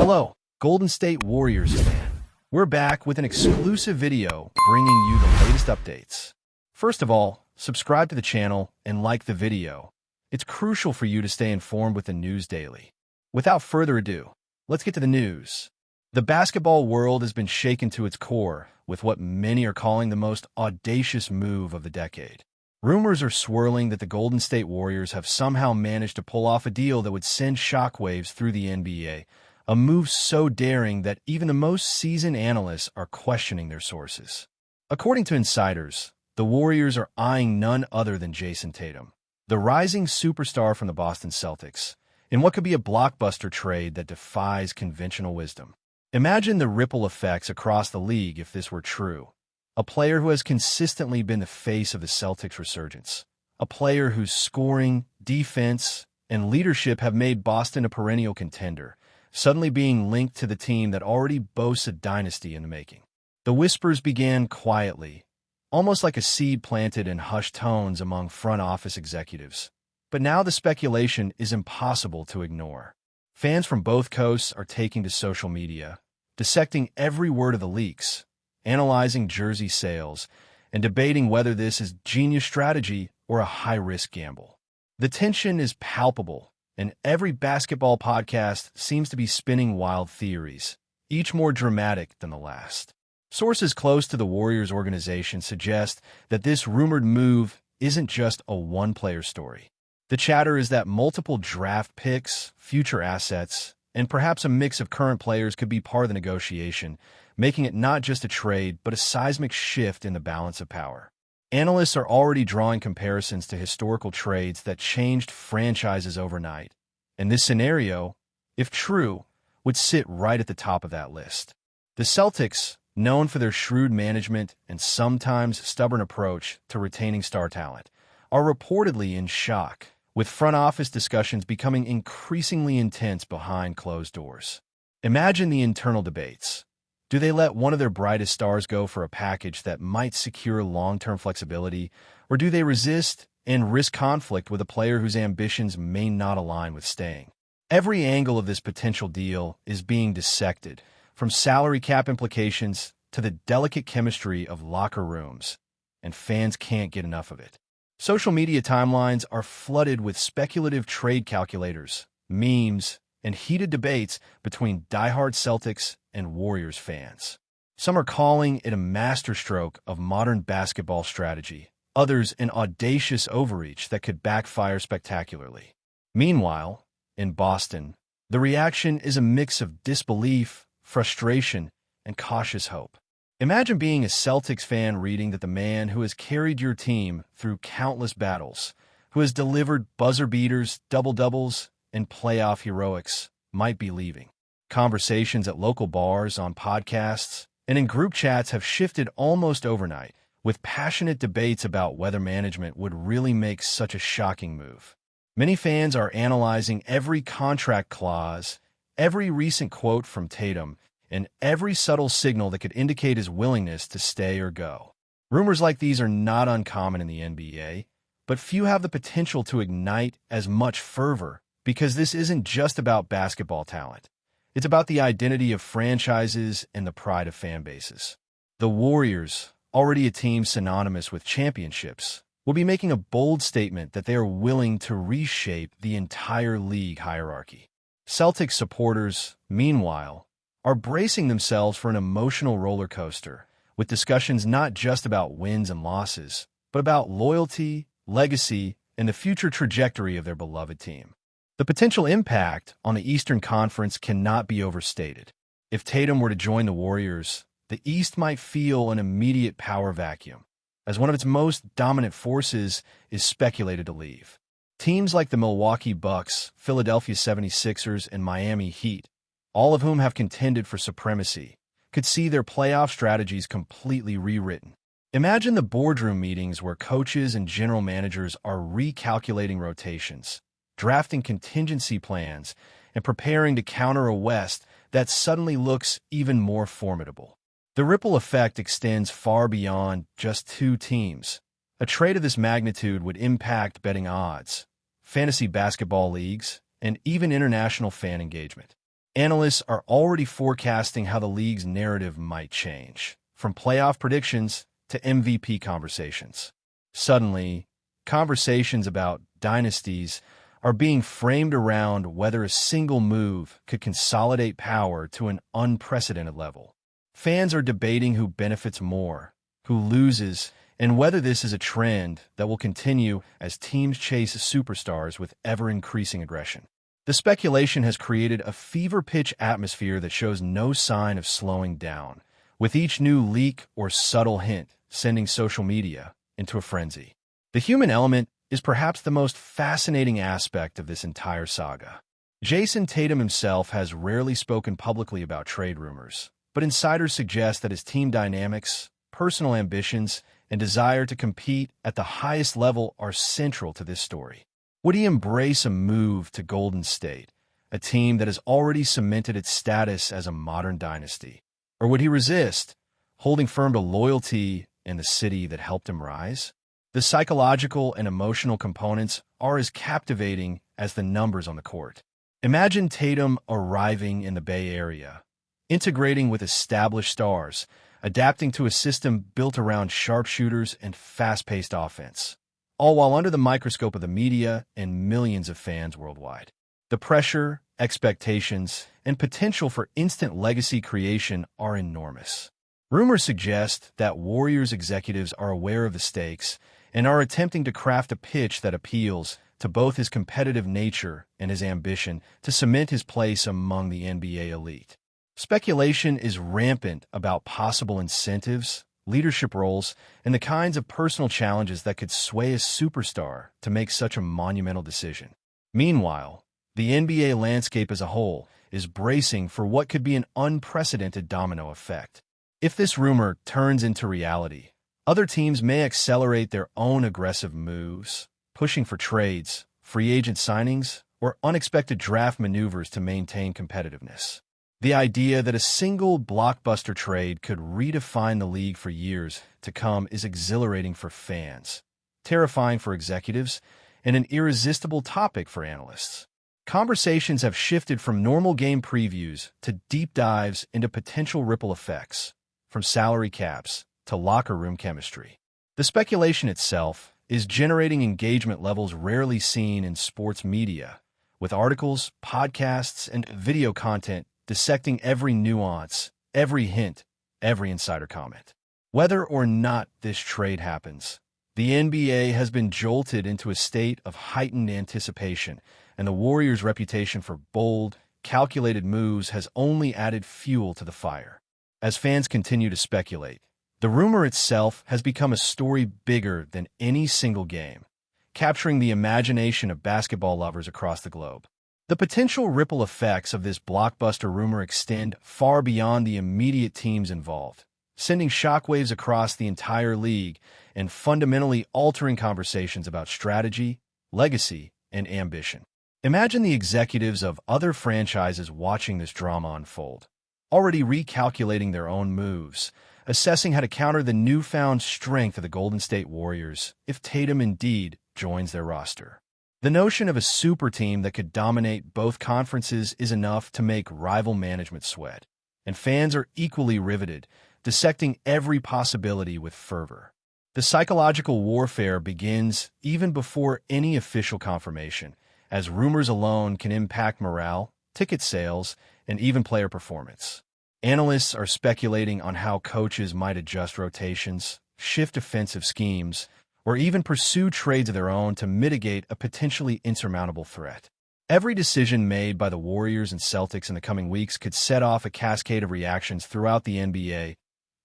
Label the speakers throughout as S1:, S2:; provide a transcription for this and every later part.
S1: Hello, Golden State Warriors fan. We're back with an exclusive video bringing you the latest updates. First of all, subscribe to the channel and like the video. It's crucial for you to stay informed with the news daily. Without further ado, let's get to the news. The basketball world has been shaken to its core with what many are calling the most audacious move of the decade. Rumors are swirling that the Golden State Warriors have somehow managed to pull off a deal that would send shockwaves through the NBA, a move so daring that even the most seasoned analysts are questioning their sources. According to insiders, the Warriors are eyeing none other than Jason Tatum, the rising superstar from the Boston Celtics, in what could be a blockbuster trade that defies conventional wisdom. Imagine the ripple effects across the league if this were true. A player who has consistently been the face of the Celtics' resurgence. A player whose scoring, defense, and leadership have made Boston a perennial contender, suddenly being linked to the team that already boasts a dynasty in the making. The whispers began quietly, almost like a seed planted in hushed tones among front office executives. But now the speculation is impossible to ignore. Fans from both coasts are taking to social media, dissecting every word of the leaks, analyzing jersey sales, and debating whether this is genius strategy or a high-risk gamble. The tension is palpable, and every basketball podcast seems to be spinning wild theories, each more dramatic than the last. Sources close to the Warriors organization suggest that this rumored move isn't just a one-player story. The chatter is that multiple draft picks, future assets, and perhaps a mix of current players could be part of the negotiation, making it not just a trade, but a seismic shift in the balance of power. Analysts are already drawing comparisons to historical trades that changed franchises overnight, and this scenario, if true, would sit right at the top of that list. The Celtics, known for their shrewd management and sometimes stubborn approach to retaining star talent, are reportedly in shock, with front office discussions becoming increasingly intense behind closed doors. Imagine the internal debates. Do they let one of their brightest stars go for a package that might secure long-term flexibility, or do they resist and risk conflict with a player whose ambitions may not align with staying? Every angle of this potential deal is being dissected, from salary cap implications to the delicate chemistry of locker rooms, and fans can't get enough of it. Social media timelines are flooded with speculative trade calculators, memes, and heated debates between diehard Celtics and Warriors fans. Some are calling it a masterstroke of modern basketball strategy, others an audacious overreach that could backfire spectacularly. Meanwhile, in Boston, the reaction is a mix of disbelief, frustration, and cautious hope. Imagine being a Celtics fan reading that the man who has carried your team through countless battles, who has delivered buzzer beaters, double-doubles, and playoff heroics, might be leaving. Conversations at local bars, on podcasts, and in group chats have shifted almost overnight, with passionate debates about whether management would really make such a shocking move. Many fans are analyzing every contract clause, every recent quote from Tatum, and every subtle signal that could indicate his willingness to stay or go. Rumors like these are not uncommon in the NBA, but few have the potential to ignite as much fervor because this isn't just about basketball talent. It's about the identity of franchises and the pride of fan bases. The Warriors, already a team synonymous with championships, will be making a bold statement that they are willing to reshape the entire league hierarchy. Celtics supporters, meanwhile, are bracing themselves for an emotional roller coaster, with discussions not just about wins and losses, but about loyalty, legacy, and the future trajectory of their beloved team. The potential impact on the Eastern Conference cannot be overstated. If Tatum were to join the Warriors, the East might feel an immediate power vacuum, as one of its most dominant forces is speculated to leave. Teams like the Milwaukee Bucks, Philadelphia 76ers, and Miami Heat, all of whom have contended for supremacy, could see their playoff strategies completely rewritten. Imagine the boardroom meetings where coaches and general managers are recalculating rotations, drafting contingency plans, and preparing to counter a West that suddenly looks even more formidable. The ripple effect extends far beyond just two teams. A trade of this magnitude would impact betting odds, fantasy basketball leagues, and even international fan engagement. Analysts are already forecasting how the league's narrative might change, from playoff predictions to MVP conversations. Suddenly, conversations about dynasties are being framed around whether a single move could consolidate power to an unprecedented level. Fans are debating who benefits more, who loses, and whether this is a trend that will continue as teams chase superstars with ever-increasing aggression. The speculation has created a fever-pitch atmosphere that shows no sign of slowing down, with each new leak or subtle hint sending social media into a frenzy. The human element is perhaps the most fascinating aspect of this entire saga. Jason Tatum himself has rarely spoken publicly about trade rumors, but insiders suggest that his team dynamics, personal ambitions, and desire to compete at the highest level are central to this story. Would he embrace a move to Golden State, a team that has already cemented its status as a modern dynasty? Or would he resist, holding firm to loyalty in the city that helped him rise? The psychological and emotional components are as captivating as the numbers on the court. Imagine Tatum arriving in the Bay Area, integrating with established stars, adapting to a system built around sharpshooters and fast-paced offense, all while under the microscope of the media and millions of fans worldwide. The pressure, expectations, and potential for instant legacy creation are enormous. Rumors suggest that Warriors executives are aware of the stakes and are attempting to craft a pitch that appeals to both his competitive nature and his ambition to cement his place among the NBA elite. Speculation is rampant about possible incentives, leadership roles, and the kinds of personal challenges that could sway a superstar to make such a monumental decision. Meanwhile, the NBA landscape as a whole is bracing for what could be an unprecedented domino effect. If this rumor turns into reality, other teams may accelerate their own aggressive moves, pushing for trades, free agent signings, or unexpected draft maneuvers to maintain competitiveness. The idea that a single blockbuster trade could redefine the league for years to come is exhilarating for fans, terrifying for executives, and an irresistible topic for analysts. Conversations have shifted from normal game previews to deep dives into potential ripple effects, from salary caps to locker room chemistry. The speculation itself is generating engagement levels rarely seen in sports media, with articles, podcasts, and video content dissecting every nuance, every hint, every insider comment. Whether or not this trade happens, the NBA has been jolted into a state of heightened anticipation, and the Warriors' reputation for bold, calculated moves has only added fuel to the fire. As fans continue to speculate, the rumor itself has become a story bigger than any single game, capturing the imagination of basketball lovers across the globe. The potential ripple effects of this blockbuster rumor extend far beyond the immediate teams involved, sending shockwaves across the entire league and fundamentally altering conversations about strategy, legacy, and ambition. Imagine the executives of other franchises watching this drama unfold, already recalculating their own moves, assessing how to counter the newfound strength of the Golden State Warriors if Tatum indeed joins their roster. The notion of a super team that could dominate both conferences is enough to make rival management sweat, and fans are equally riveted, dissecting every possibility with fervor. The psychological warfare begins even before any official confirmation, as rumors alone can impact morale, ticket sales, and even player performance. Analysts are speculating on how coaches might adjust rotations, shift offensive schemes, or even pursue trades of their own to mitigate a potentially insurmountable threat. Every decision made by the Warriors and Celtics in the coming weeks could set off a cascade of reactions throughout the NBA,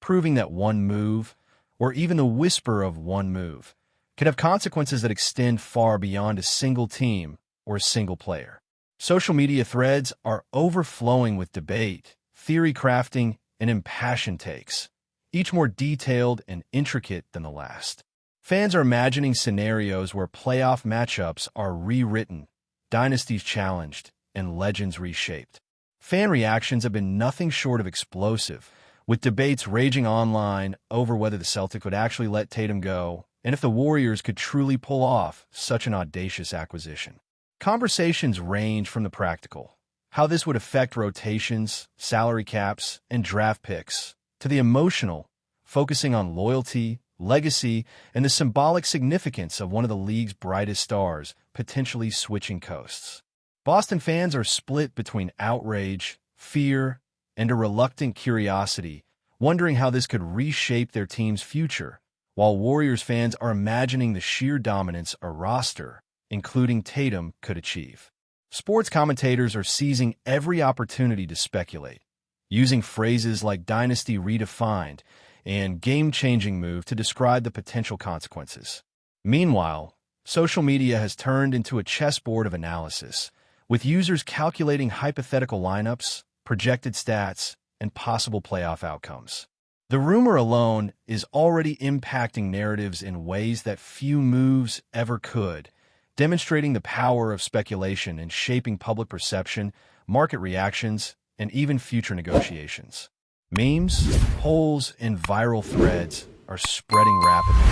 S1: proving that one move, or even the whisper of one move, could have consequences that extend far beyond a single team or a single player. Social media threads are overflowing with debate, theory crafting, and impassioned takes, each more detailed and intricate than the last. Fans are imagining scenarios where playoff matchups are rewritten, dynasties challenged, and legends reshaped. Fan reactions have been nothing short of explosive, with debates raging online over whether the Celtics would actually let Tatum go and if the Warriors could truly pull off such an audacious acquisition. Conversations range from the practical, how this would affect rotations, salary caps, and draft picks, to the emotional, focusing on loyalty, legacy, and the symbolic significance of one of the league's brightest stars potentially switching coasts. Boston fans are split between outrage, fear, and a reluctant curiosity, wondering how this could reshape their team's future, while Warriors fans are imagining the sheer dominance a roster, including Tatum, could achieve. Sports commentators are seizing every opportunity to speculate, using phrases like dynasty redefined and game-changing move to describe the potential consequences. Meanwhile, social media has turned into a chessboard of analysis, with users calculating hypothetical lineups, projected stats, and possible playoff outcomes. The rumor alone is already impacting narratives in ways that few moves ever could, demonstrating the power of speculation in shaping public perception, market reactions, and even future negotiations. Memes, polls, and viral threads are spreading rapidly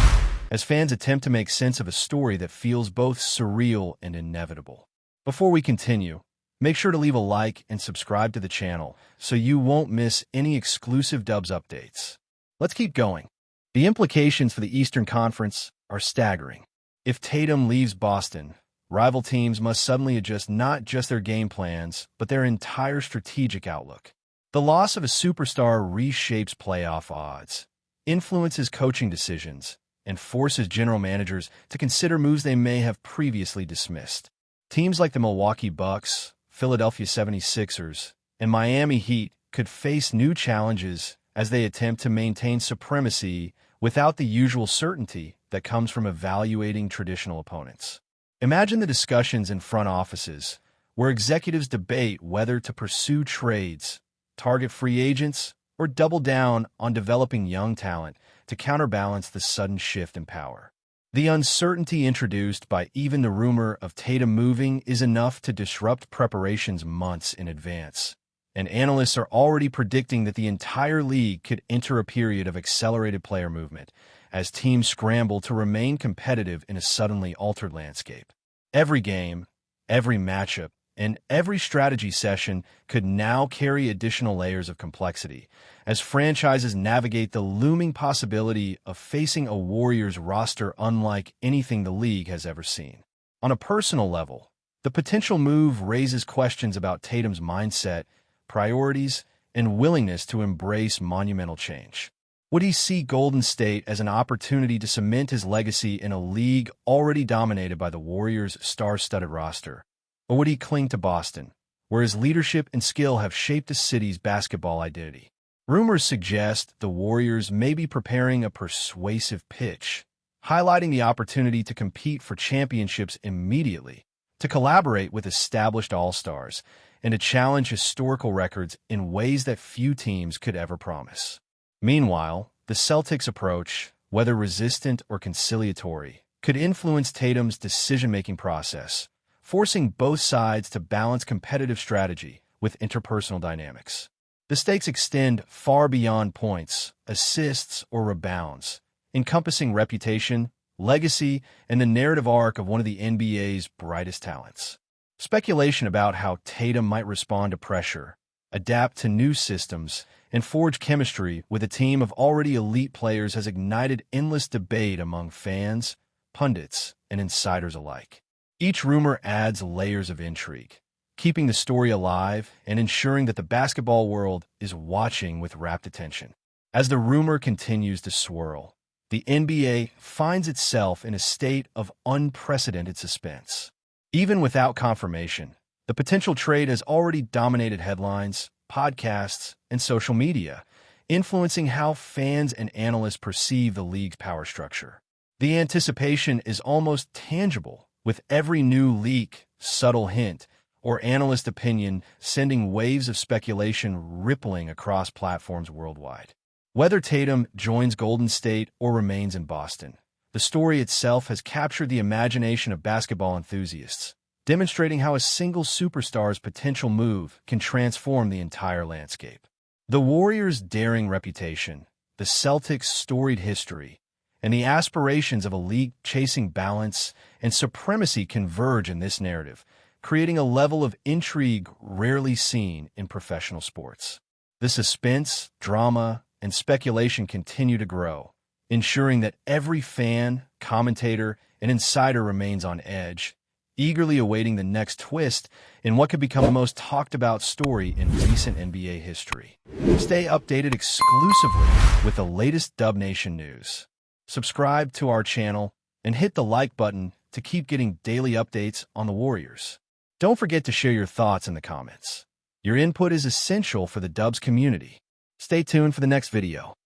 S1: as fans attempt to make sense of a story that feels both surreal and inevitable. Before we continue, make sure to leave a like and subscribe to the channel so you won't miss any exclusive Dubs updates. Let's keep going. The implications for the Eastern Conference are staggering. If Tatum leaves Boston, rival teams must suddenly adjust not just their game plans, but their entire strategic outlook. The loss of a superstar reshapes playoff odds, influences coaching decisions, and forces general managers to consider moves they may have previously dismissed. Teams like the Milwaukee Bucks, Philadelphia 76ers, and Miami Heat could face new challenges as they attempt to maintain supremacy without the usual certainty that comes from evaluating traditional opponents. Imagine the discussions in front offices where executives debate whether to pursue trades, target free agents, or double down on developing young talent to counterbalance the sudden shift in power. The uncertainty introduced by even the rumor of Tatum moving is enough to disrupt preparations months in advance, and analysts are already predicting that the entire league could enter a period of accelerated player movement as teams scramble to remain competitive in a suddenly altered landscape. Every game, every matchup, and every strategy session could now carry additional layers of complexity as franchises navigate the looming possibility of facing a Warriors roster unlike anything the league has ever seen. On a personal level, the potential move raises questions about Tatum's mindset, priorities, and willingness to embrace monumental change. Would he see Golden State as an opportunity to cement his legacy in a league already dominated by the Warriors' star-studded roster? Or would he cling to Boston, where his leadership and skill have shaped the city's basketball identity? Rumors suggest the Warriors may be preparing a persuasive pitch, highlighting the opportunity to compete for championships immediately, to collaborate with established all-stars, and to challenge historical records in ways that few teams could ever promise. Meanwhile, the Celtics' approach, whether resistant or conciliatory, could influence Tatum's decision-making process, forcing both sides to balance competitive strategy with interpersonal dynamics. The stakes extend far beyond points, assists, or rebounds, encompassing reputation, legacy, and the narrative arc of one of the NBA's brightest talents. Speculation about how Tatum might respond to pressure, adapt to new systems, and forge chemistry with a team of already elite players has ignited endless debate among fans, pundits, and insiders alike. Each rumor adds layers of intrigue, keeping the story alive and ensuring that the basketball world is watching with rapt attention. As the rumor continues to swirl, the NBA finds itself in a state of unprecedented suspense. Even without confirmation, the potential trade has already dominated headlines, podcasts, and social media, influencing how fans and analysts perceive the league's power structure. The anticipation is almost tangible, with every new leak, subtle hint, or analyst opinion sending waves of speculation rippling across platforms worldwide. Whether Tatum joins Golden State or remains in Boston, the story itself has captured the imagination of basketball enthusiasts, demonstrating how a single superstar's potential move can transform the entire landscape. The Warriors' daring reputation, the Celtics' storied history, and the aspirations of a league chasing balance and supremacy converge in this narrative, creating a level of intrigue rarely seen in professional sports. The suspense, drama, and speculation continue to grow, ensuring that every fan, commentator, and insider remains on edge, eagerly awaiting the next twist in what could become the most talked-about story in recent NBA history. Stay updated exclusively with the latest Dub Nation news. Subscribe to our channel and hit the like button to keep getting daily updates on the Warriors. Don't forget to share your thoughts in the comments. Your input is essential for the Dubs community. Stay tuned for the next video.